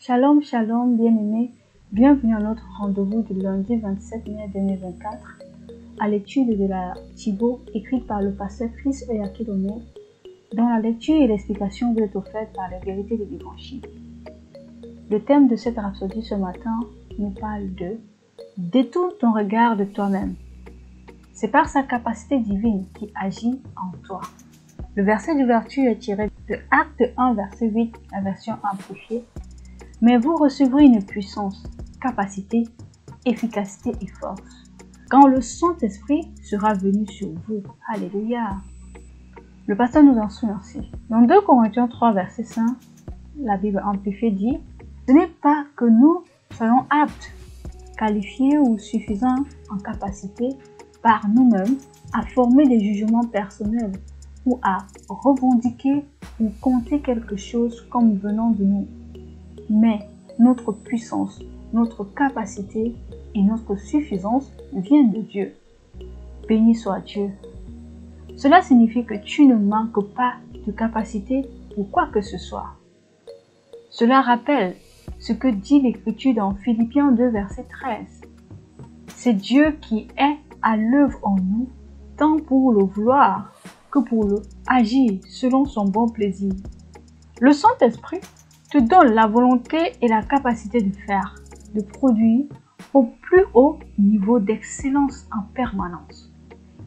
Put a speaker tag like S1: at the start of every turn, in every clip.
S1: Shalom, shalom, bien-aimés. Bienvenue à notre rendez-vous du lundi 27 mai 2024 à l'étude de la Thibaut écrite par le pasteur Chris Oyakilome, dont la lecture et l'explication vous est offerte par la vérité de l'Évangile. Le thème de cette rhapsodie ce matin nous parle de « Détourne ton regard de toi-même ». C'est par sa capacité divine qui agit en toi. Le verset d'ouverture est tiré de Acte 1, verset 8, la version amplifiée. Mais vous recevrez une puissance, capacité, efficacité et force, quand le Saint-Esprit sera venu sur vous. Alléluia. Le pasteur nous enseigne ainsi. Dans 2 Corinthiens 3, verset 5, la Bible amplifiée dit « Ce n'est pas que nous soyons aptes, qualifiés ou suffisants en capacité par nous-mêmes à former des jugements personnels ou à revendiquer ou compter quelque chose comme venant de nous. Mais notre puissance, notre capacité et notre suffisance viennent de Dieu. Béni soit Dieu. Cela signifie que tu ne manques pas de capacité pour quoi que ce soit. Cela rappelle ce que dit l'Écriture dans Philippiens 2, verset 13. C'est Dieu qui est à l'œuvre en nous, tant pour le vouloir que pour le agir selon son bon plaisir. Le Saint-Esprit te donne la volonté et la capacité de faire, de produire au plus haut niveau d'excellence en permanence.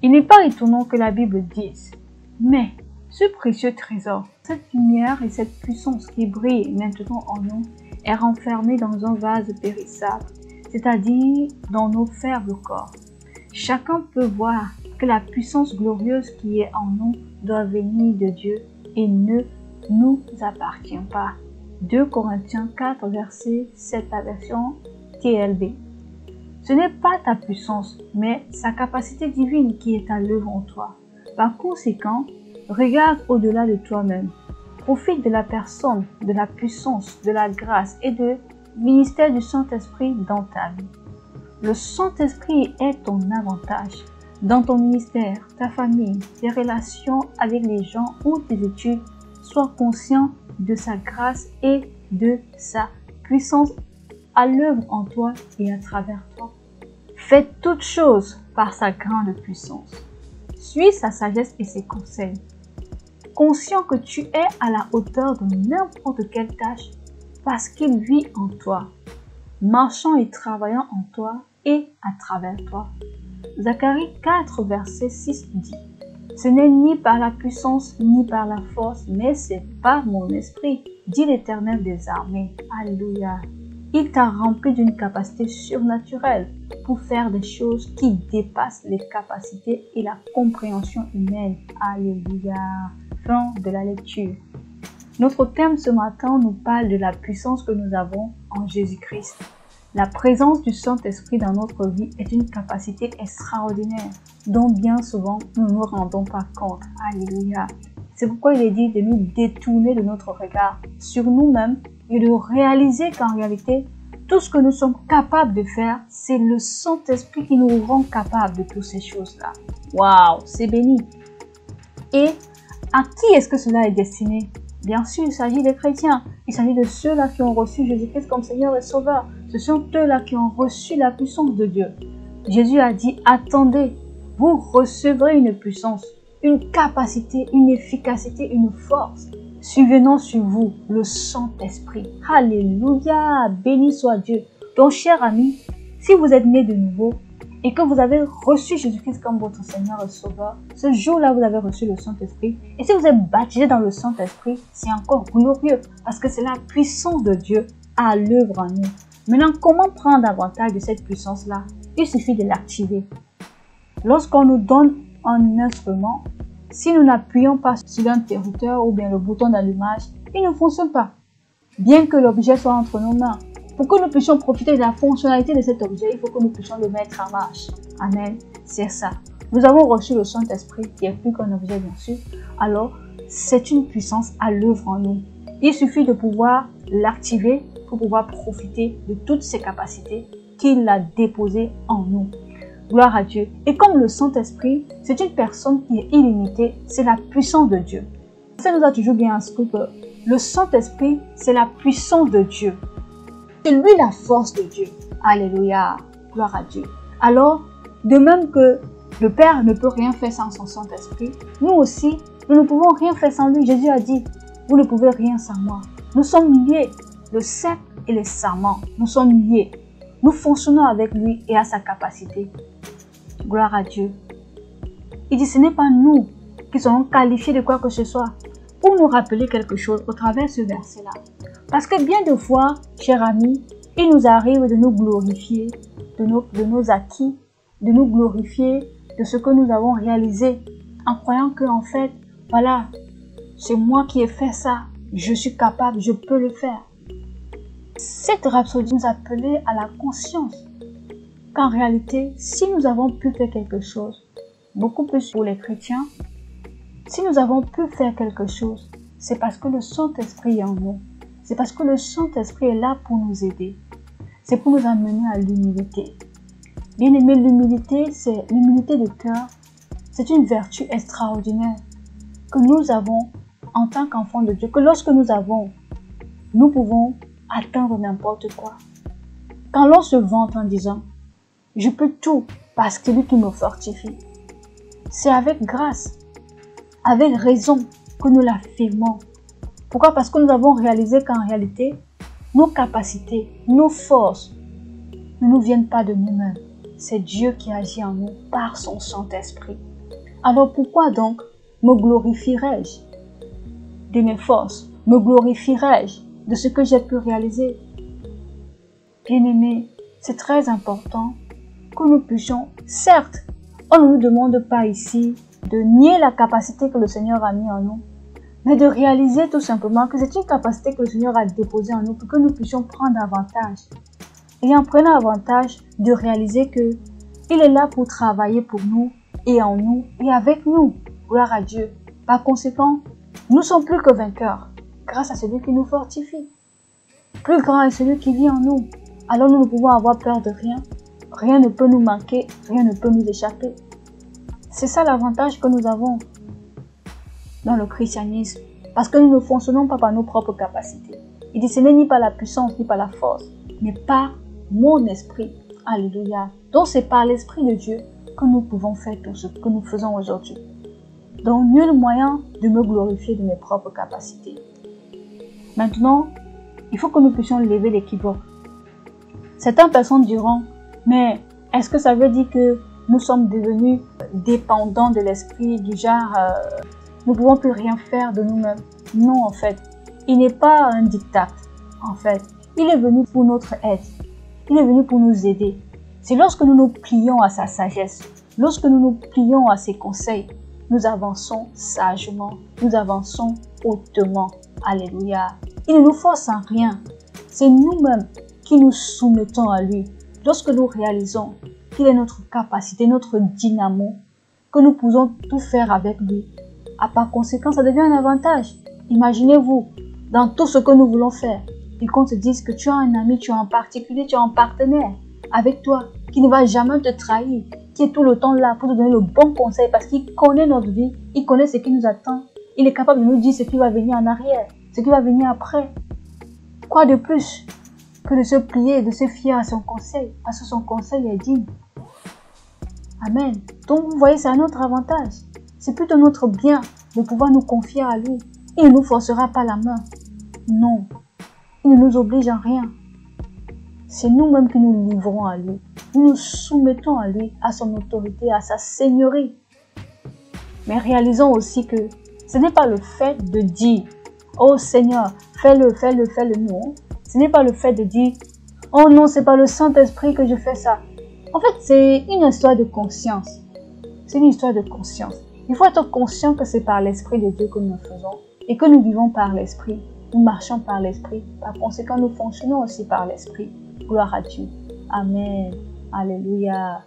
S1: Il n'est pas étonnant que la Bible dise « Mais ce précieux trésor, cette lumière et cette puissance qui brille maintenant en nous est renfermée dans un vase périssable, c'est-à-dire dans nos faibles corps. Chacun peut voir que la puissance glorieuse qui est en nous doit venir de Dieu et ne nous appartient pas. » 2 Corinthiens 4, verset 7, la version TLB. Ce n'est pas ta puissance, mais sa capacité divine qui est à l'œuvre en toi. Par conséquent, regarde au-delà de toi-même. Profite de la personne, de la puissance, de la grâce et du ministère du Saint-Esprit dans ta vie. Le Saint-Esprit est ton avantage dans ton ministère, ta famille, tes relations avec les gens ou tes études. Sois conscient de sa grâce et de sa puissance à l'œuvre en toi et à travers toi. Fais toutes choses par sa grande puissance. Suis sa sagesse et ses conseils. Conscient que tu es à la hauteur de n'importe quelle tâche parce qu'il vit en toi, marchant et travaillant en toi et à travers toi. Zacharie 4, verset 6 dit « Ce n'est ni par la puissance ni par la force, mais c'est par mon esprit, dit l'Éternel des armées. » Alléluia. Il t'a rempli d'une capacité surnaturelle pour faire des choses qui dépassent les capacités et la compréhension humaine. Alléluia. Fin de la lecture. Notre thème ce matin nous parle de la puissance que nous avons en Jésus-Christ. La présence du Saint-Esprit dans notre vie est une capacité extraordinaire dont bien souvent nous ne nous rendons pas compte. Alléluia. C'est pourquoi il est dit de nous détourner de notre regard sur nous-mêmes et de réaliser qu'en réalité, tout ce que nous sommes capables de faire, c'est le Saint-Esprit qui nous rend capables de toutes ces choses-là. Waouh, c'est béni. Et à qui est-ce que cela est destiné? Bien sûr, il s'agit des chrétiens. Il s'agit de ceux-là qui ont reçu Jésus-Christ comme Seigneur et Sauveur. Ce sont eux-là qui ont reçu la puissance de Dieu. Jésus a dit, attendez, vous recevrez une puissance, une capacité, une efficacité, une force, subvenant sur vous, le Saint-Esprit. Alléluia, béni soit Dieu. Donc, cher ami, si vous êtes né de nouveau et que vous avez reçu Jésus-Christ comme votre Seigneur et Sauveur, ce jour-là, vous avez reçu le Saint-Esprit. Et si vous êtes baptisé dans le Saint-Esprit, c'est encore glorieux parce que c'est la puissance de Dieu à l'œuvre en nous. Maintenant, comment prendre avantage de cette puissance-là? Il suffit de l'activer. Lorsqu'on nous donne un instrument, si nous n'appuyons pas sur l'interrupteur ou bien le bouton d'allumage, il ne fonctionne pas. Bien que l'objet soit entre nos mains, pour que nous puissions profiter de la fonctionnalité de cet objet, il faut que nous puissions le mettre en marche. Amen. C'est ça. Nous avons reçu le Saint-Esprit qui est plus qu'un objet, bien sûr. Alors, c'est une puissance à l'œuvre en nous. Il suffit de pouvoir l'activer pour pouvoir profiter de toutes ces capacités qu'il a déposées en nous. Gloire à Dieu. Et comme le Saint-Esprit, c'est une personne qui est illimitée, c'est la puissance de Dieu. Ça nous a toujours bien instruit que le Saint-Esprit, c'est la puissance de Dieu. C'est lui la force de Dieu. Alléluia. Gloire à Dieu. Alors, de même que le Père ne peut rien faire sans son Saint-Esprit, nous aussi, nous ne pouvons rien faire sans lui. Jésus a dit, vous ne pouvez rien sans moi. Nous sommes liés, le sceptre et les serments. Nous sommes liés. Nous fonctionnons avec lui et à sa capacité. Gloire à Dieu. Il dit, ce n'est pas nous qui serons qualifiés de quoi que ce soit pour nous rappeler quelque chose au travers de ce verset-là. Parce que bien de fois, chers amis, il nous arrive de nous glorifier de nos acquis, de nous glorifier de ce que nous avons réalisé, en croyant que, en fait, voilà, c'est moi qui ai fait ça, je suis capable, je peux le faire. Cette rhapsodie nous appelait à la conscience qu'en réalité, si nous avons pu faire quelque chose, beaucoup plus pour les chrétiens, si nous avons pu faire quelque chose, c'est parce que le Saint-Esprit est en nous. C'est parce que le Saint-Esprit est là pour nous aider. C'est pour nous amener à l'humilité. Bien aimé, l'humilité, c'est l'humilité de cœur. C'est une vertu extraordinaire que nous avons en tant qu'enfants de Dieu, que lorsque nous avons, nous pouvons atteindre n'importe quoi. Quand l'on se vante en disant, je peux tout parce que c'est lui qui me fortifie, c'est avec grâce, avec raison que nous l'affirmons. Pourquoi? Parce que nous avons réalisé qu'en réalité, nos capacités, nos forces ne nous viennent pas de nous-mêmes. C'est Dieu qui agit en nous par son Saint-Esprit. Alors pourquoi donc me glorifierais-je de mes forces? Me glorifierais-je de ce que j'ai pu réaliser? Bien-aimés, c'est très important que nous puissions, certes, on ne nous demande pas ici de nier la capacité que le Seigneur a mis en nous, mais de réaliser tout simplement que c'est une capacité que le Seigneur a déposée en nous pour que nous puissions prendre avantage. Et en prenant avantage, de réaliser que il est là pour travailler pour nous et en nous et avec nous. Gloire à Dieu. Par conséquent, nous sommes plus que vainqueurs grâce à celui qui nous fortifie. Plus grand est celui qui vit en nous. Alors nous ne pouvons avoir peur de rien. Rien ne peut nous manquer, rien ne peut nous échapper. C'est ça l'avantage que nous avons dans le christianisme, parce que nous ne fonctionnons pas par nos propres capacités. Il dit, ce n'est ni par la puissance, ni par la force, mais par mon esprit. Alléluia. Donc c'est par l'Esprit de Dieu que nous pouvons faire tout ce que nous faisons aujourd'hui. Donc nul moyen de me glorifier de mes propres capacités. Maintenant, il faut que nous puissions lever l'équivoque. Certaines personnes diront, mais est-ce que ça veut dire que nous sommes devenus dépendants de l'esprit du genre, nous ne pouvons plus rien faire de nous-mêmes? Non, en fait. Il n'est pas un diktat, en fait. Il est venu pour notre aide. Il est venu pour nous aider. C'est lorsque nous nous plions à sa sagesse, lorsque nous nous plions à ses conseils, nous avançons sagement, nous avançons hautement. Alléluia. Il ne nous force en rien. C'est nous-mêmes qui nous soumettons à lui. Lorsque nous réalisons qu'il est notre capacité, notre dynamo, que nous pouvons tout faire avec lui, par conséquent, ça devient un avantage. Imaginez-vous, dans tout ce que nous voulons faire, et qu'on te dise que tu as un ami, tu as un particulier, tu as un partenaire avec toi, qui ne va jamais te trahir, qui est tout le temps là pour te donner le bon conseil, parce qu'il connaît notre vie, il connaît ce qui nous attend, il est capable de nous dire ce qui va venir en arrière, ce qui va venir après. Quoi de plus que de se plier et de se fier à son conseil, parce que son conseil est digne. Amen. Donc vous voyez, c'est un autre avantage. C'est plutôt notre bien de pouvoir nous confier à lui. Il ne nous forcera pas la main. Non. Il ne nous oblige en rien. C'est nous-mêmes qui nous livrons à lui. Nous nous soumettons à lui, à son autorité, à sa seigneurie. Mais réalisons aussi que ce n'est pas le fait de dire « Oh Seigneur, fais-le, fais-le, fais-le » non. Ce n'est pas le fait de dire « Oh non, c'est par le Saint-Esprit que je fais ça ». En fait, c'est une histoire de conscience. C'est une histoire de conscience. Il faut être conscient que c'est par l'Esprit de Dieu que nous faisons et que nous vivons par l'Esprit. Nous marchons par l'Esprit. Par conséquent, nous fonctionnons aussi par l'Esprit. Gloire à Dieu. Amen. Alléluia.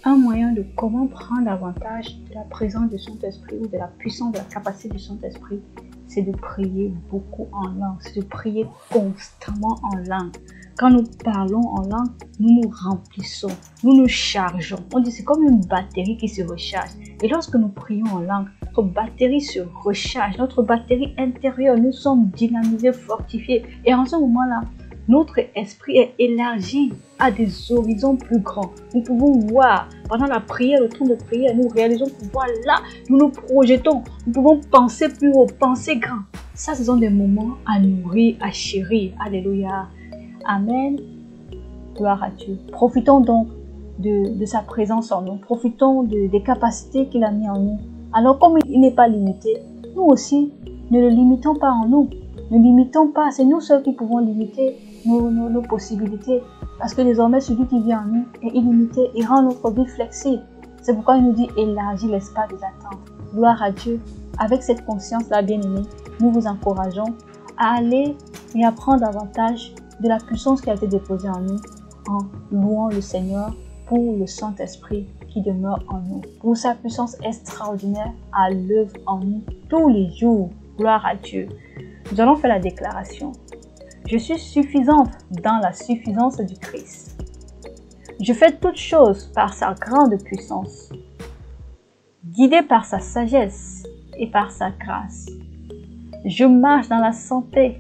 S1: Un moyen de comment prendre avantage de la présence du Saint-Esprit ou de la puissance, de la capacité du Saint-Esprit, c'est de prier beaucoup en langue. C'est de prier constamment en langue. Quand nous parlons en langue, nous nous remplissons, nous nous chargeons. On dit c'est comme une batterie qui se recharge. Et lorsque nous prions en langue, notre batterie se recharge, notre batterie intérieure, nous sommes dynamisés, fortifiés. Et en ce moment-là, notre esprit est élargi à des horizons plus grands. Nous pouvons voir, pendant la prière, le temps de prière, nous réalisons pouvoir là, nous nous projetons, nous pouvons penser plus haut, penser grand. Ça, ce sont des moments à nourrir, à chérir. Alléluia. Amen. Gloire à Dieu. Profitons donc de sa présence en nous. Profitons des capacités qu'il a mis en nous. Alors, comme il n'est pas limité, nous aussi, ne le limitons pas en nous. Ne limitons pas. C'est nous seuls qui pouvons limiter nos possibilités. Parce que désormais, celui qui vient en nous est illimité et rend notre vie flexible. C'est pourquoi il nous dit élargis l'espace des attentes. Gloire à Dieu. Avec cette conscience-là, bien-aimés, nous vous encourageons à aller et à prendre davantage de la puissance qui a été déposée en nous en louant le Seigneur pour le Saint-Esprit qui demeure en nous, pour sa puissance extraordinaire à l'œuvre en nous tous les jours. Gloire à Dieu. Nous allons faire la déclaration. Je suis suffisante dans la suffisance du Christ. Je fais toutes choses par sa grande puissance, guidée par sa sagesse et par sa grâce. Je marche dans la santé,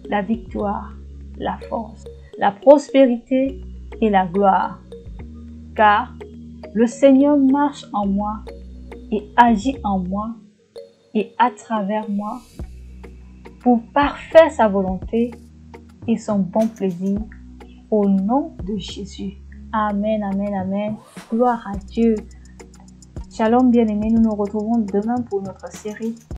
S1: la victoire, la force, la prospérité et la gloire. Car le Seigneur marche en moi et agit en moi et à travers moi pour parfaire sa volonté et son bon plaisir au nom de Jésus. Amen, amen, amen. Gloire à Dieu. Shalom bien-aimés, nous nous retrouvons demain pour notre série